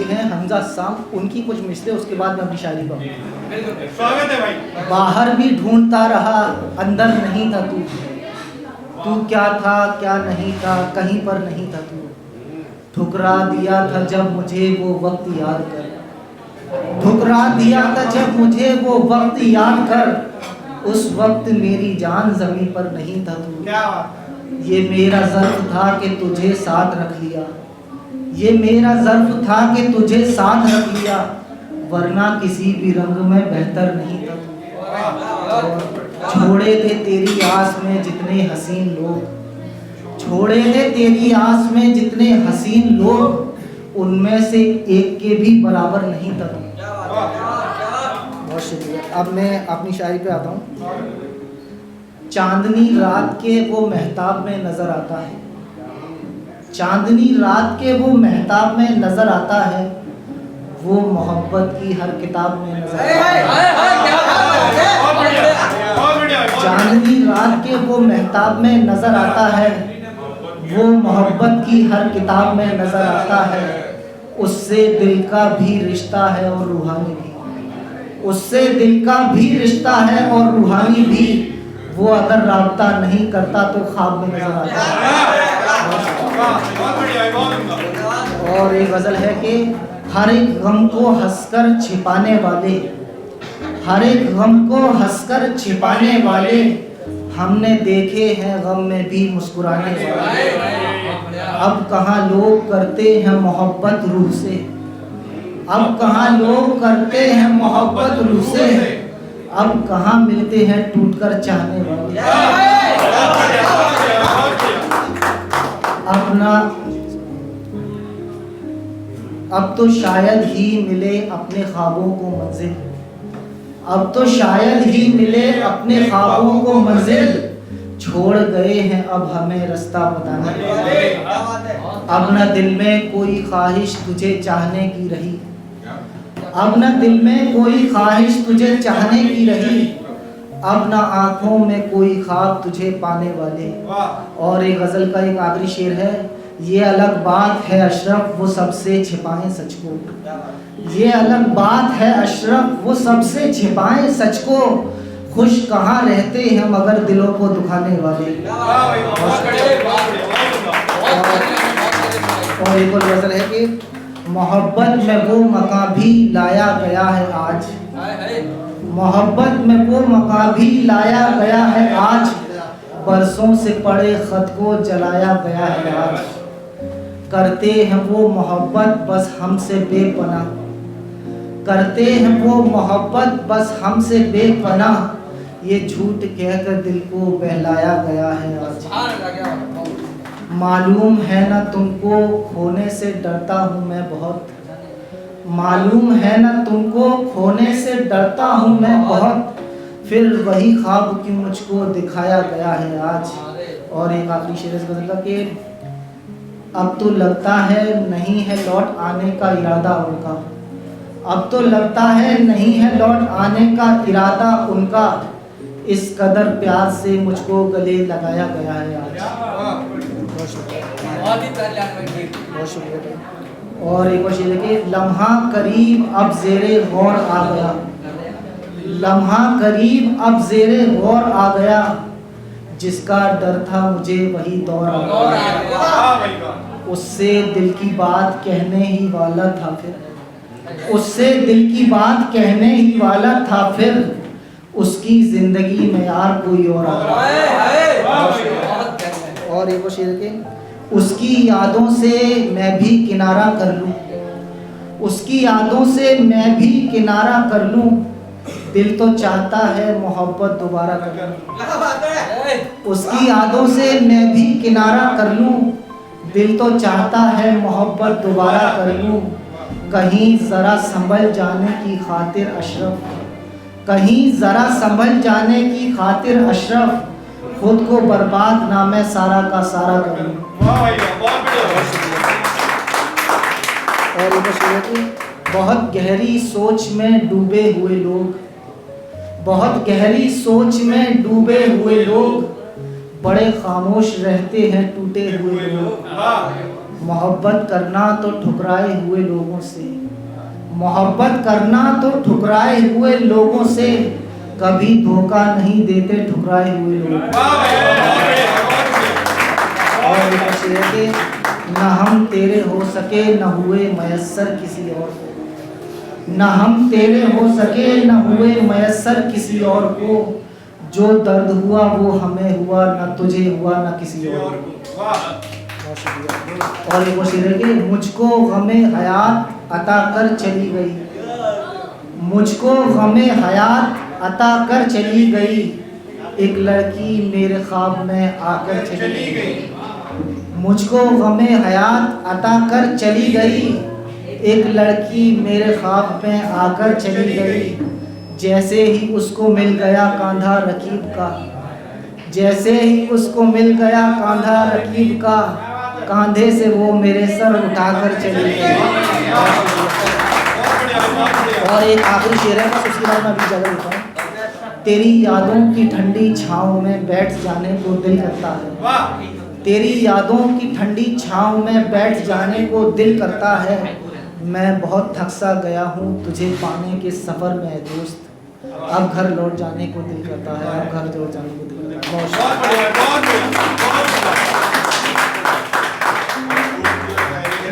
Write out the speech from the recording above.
हैं हमजा साम, उनकी कुछ मिसले, उसके बाद मैं अपनी शायरी पढ़ूंगा। स्वागत है भाई। बाहर भी ढूंढता रहा, अंदर नहीं था तू, तू क्या था क्या नहीं था, कहीं पर नहीं था तू। ठुकरा दिया था जब मुझे वो वक्त याद कर, ठुकरा दिया था जब मुझे वो वक्त याद कर, उस वक्त मेरी जान जमीन पर नहीं था तू। क्या बात है। ये मेरा ज़र्फ था कि तुझे साथ रख लिया, ये मेरा ज़र्फ था कि तुझे साथ रख लिया, वरना किसी भी रंग में बेहतर नहीं था तू। छोड़े थे तेरी आस में जितने हसीन लोग, छोड़े थे तेरी आस में जितने हसीन लोग, उनमें से एक के भी बराबर नहीं था तू। बहुत शुक्रिया। अब मैं अपनी शायरी पे आता हूँ। चांदनी रात के वो महताब में नज़र आता है, चांदनी रात के वो महताब में नज़र आता है, वो मोहब्बत की हर किताब में नज़र आता है। चांदनी रात के वो महताब में नज़र आता है, वो मोहब्बत की हर किताब में नज़र आता है। उससे दिल का भी रिश्ता है और रूहानी भी, उससे दिल का भी रिश्ता है और रूहानी भी, वो अगर राब्ता नहीं करता तो ख्वाब में नजर आता है। और एक गज़ल है कि हर एक गम को हंसकर छिपाने वाले, हर एक गम को हंसकर छिपाने वाले, हमने देखे हैं गम में भी मुस्कुराने वाले। अब कहाँ लोग करते हैं मोहब्बत रूह से, अब कहाँ लोग करते हैं मोहब्बत रूह से, अब कहाँ मिलते हैं टूटकर चाहने वाले। अपना अब तो शायद ही मिले अपने ख्वाबों को मंजिल, अब तो शायद ही मिले अपने ख्वाबों को मंजिल, छोड़ गए हैं अब हमें रास्ता बताने वाले। अब न दिल में कोई ख्वाहिश तुझे चाहने की रही, अब न दिल में कोई ख्वाहिश तुझे चाहने की रही, अब न आँखों में कोई ख्वाब तुझे पाने वाले। और एक गज़ल का एक आखिरी शेर है, ये अलग बात है अशरफ वो सबसे छिपाएं सच को, ये अलग बात है अशरफ वो सबसे छिपाएं सच को, खुश कहाँ रहते हैं मगर दिलों को दुखाने वाले। और एक और गज़ल है कि मोहब्बत में वो मकां भी लाया गया है आज, मोहब्बत में वो मकां भी लाया गया है आज, बरसों से पड़े ख़त को जलाया गया है आज। करते हैं वो मोहब्बत बस हमसे बेपनाह, करते हैं वो मोहब्बत बस हमसे बेपनाह, ये झूठ कहकर दिल को बहलाया गया है आज। मालूम है ना तुमको खोने से डरता हूँ मैं बहुत, मालूम है ना तुमको खोने से डरता हूँ मैं बहुत, फिर वही ख्वाब क्यों मुझको दिखाया गया है आज। और एक आखिरी शेर इस गज़ल का कि अब तो लगता है नहीं है लौट आने का इरादा उनका, अब तो लगता है नहीं है लौट आने का इरादा उनका, इस कदर प्यार से मुझको गले लगाया गया है आज। बहुत शुक्रिया। और एक और शेर है कि लम्हा करीब अब ज़ेरे गौर आ गया, लम्हा करीब अब ज़ेरे गौर आ गया, जिसका डर था मुझे वही दौर आ गया। उससे दिल की बात कहने ही वाला था फिर, उससे दिल की बात कहने ही वाला था फिर, उसकी ज़िंदगी में यार कोई और आ गया। और एक और शेर के उसकी यादों से मैं भी किनारा कर लूँ, उसकी यादों से मैं भी किनारा कर लूँ, दिल तो चाहता है मोहब्बत दोबारा कर लूँ। उसकी यादों से मैं भी किनारा कर लूँ, दिल तो चाहता है मोहब्बत दोबारा कर लूँ। कहीं ज़रा संभल जाने की खातिर अशरफ, कहीं ज़रा संभल जाने की खातिर अशरफ, खुद को बर्बाद ना मैं सारा का सारा कर लूँ। और बहुत गहरी सोच में डूबे हुए लोग, बहुत गहरी सोच में डूबे हुए लोग, बड़े खामोश रहते हैं टूटे हुए लोग। मोहब्बत करना तो ठुकराए हुए लोगों से, मोहब्बत करना तो ठुकराए हुए लोगों से, कभी धोखा नहीं देते ठुकराए हुए लोग। और के न हम तेरे हो सके न हुए मयस्सर किसी और को, न हम तेरे हो सके न हुए मयस्सर किसी और को, जो दर्द हुआ वो हमें हुआ, न तुझे हुआ न किसी और को। और एक शेर है कि मुझको गमे हयात अता कर चली गई, मुझको गमे हयात अता कर चली गई, एक लड़की मेरे ख्वाब में आकर चली गई। मुझको गमे हयात अता कर चली गई, एक लड़की मेरे ख्वाब में आकर चली गई। जैसे ही उसको मिल गया कांधा रकीब का, जैसे ही उसको मिल गया कांधा रकीब का, कांधे से वो मेरे सर उठाकर चली गई। और एक आखिरी शेर है, उसके बाद मैं अभी जगह देता हूँ। तेरी यादों की ठंडी छाँव में बैठ जाने को दिल करता है, तेरी यादों की ठंडी छाँव में बैठ जाने को दिल करता है। मैं बहुत थक सा गया हूँ तुझे पाने के सफ़र में दोस्त, अब घर लौट जाने को दिल करता है, अब घर लौट जाने को दिल करता है। बहुत